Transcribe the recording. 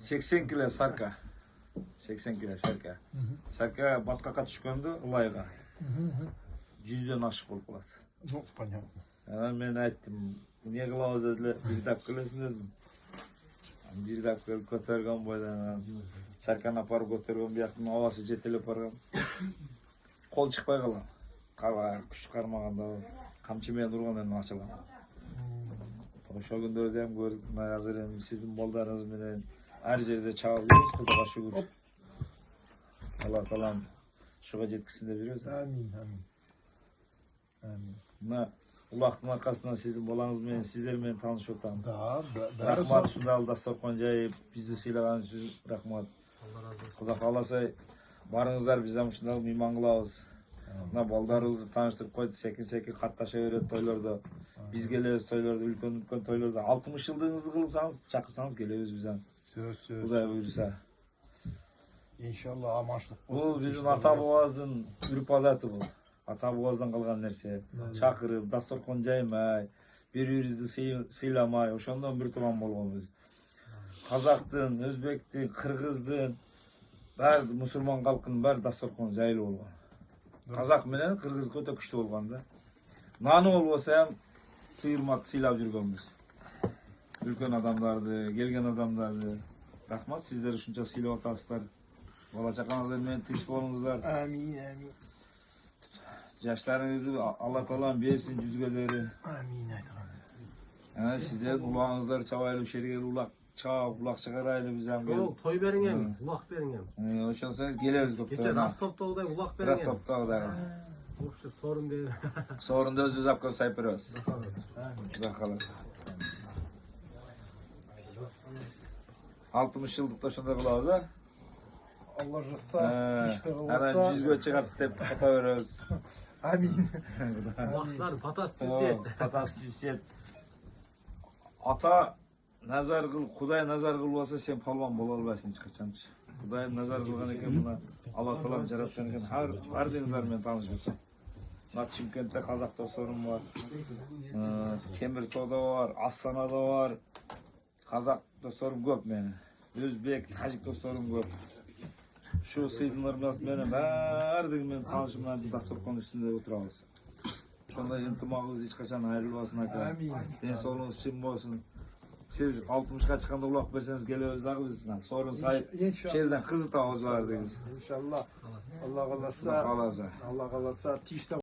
80 kilo sarka. 80 kilo sarka. Sarka batkaka түшкөндө ылайга. 100дөн ашык болуп калат. Ну, понятно. Men aytdim, эмне кылабыз dediler, bir dap келесиң dedim. Bir dap келип көтөргөн бойдон sarkаны апарып көтөргөн бияктын абасы жетелеп барган. Кол чыкпай калган. Кара күч кармаганда камчы менен урган ачылган. Ошол күндөрдө ham көрдүм, азыр эми сиздин балдарыңыз менен ар жерде чабып жүрөбүз, Кудайга шүгүр. Алла таалам ушуга жеткизсин деп жүрөбүз. Амин, амин. Амин. Мына улактын аркасынан сиздин балаңыз менен, сиздер менен таанышып атам. Да, Рахмат, ушундай дасторкон жайып, бизди сыйлаган үчүн рахмат. Кудай кааласа барыңыздар, биз ham ушундай мейман кылабыз. Мына балдарыбызды тааныштырып койду, секин катташа берет тойлордо. Биз келебиз тойлордо, үлкөн тойлордо. 60 жылдыгыңызды кылсаңыз, чакырсаңыз келебиз биз ham. Söz. Кудай буйруса. İnşallah amaçlık Бул биздин ата бабабыздын үрп адаты бул. Ата бабабыздан калган нерсе. Чакырып, дасторкон жаймай, бири-бирибизди сыйламай, ошондон бир туман болгонбуз. Казактын, өзбектин, кыргыздын, баары мусулман калкынын баары дасторкон жайлуу болгон. Казак менен кыргыз өтө күчтүү болгон да. Наны болбосо ham сыйырмак сыйлап жүргөнбүз. Үлкөн адамдарды, келген адамдарды. Рахмат, сиздер ушунча сыйлап атасыздар. Бала чакаңыздар менен тынч болуңуздар. Amin, amin. Жаштарыңызды Алла таалам берсин жүзгөлөрү. Amin aytам. Сиздердин улаңыздар чабайлы шерге улак чаап, улак чыгарайлы биз ham. О, той бериң эми, улак бериң эми. Ошонсоңуз келебиз доктор. Кече Ростовдогудай улак бериң эми. Ростовдогудай. Ошо сорун бериң. Сорунду өзүбүз алып сайып беребиз. Рахмат. Калат. 60 жылдыкта ошондой кылабыз, а? Allah rızsa, işte Анан olursa. жүзгө чыгат деп ата беребиз. Amin. Улакчылар патас түздет. Патас түздет. Ата назар кыл, Кудай назар кылбаса сен палван боло албайсың эч качанчы. Кудай назар кылган экен, мына Алла таалам жараткан экен. Ардыңыздар менен таанышып атам. Мына Чимкентте казак досторум бар. Темир тоодо бар, Астанада бар. Казак досторум көп менин. Өзбек, тажик досторум көп. Şu сыйдынларыбыз менен баардыгы менен таанышып мына дасторкон үстүндө отурабыз. Ошондой ынтымагыбыз эч качан айрылбасын ака. Ден соолугуңуз чың болсун. Сиз 60га чыкканда улак берсеңиз келебиз дагы биз. Сорун сайып, жерден кызытабыз баардыгыбыз. İnşallah. Allah kalırsa. Кааласа. Allah kalırsa. Tişte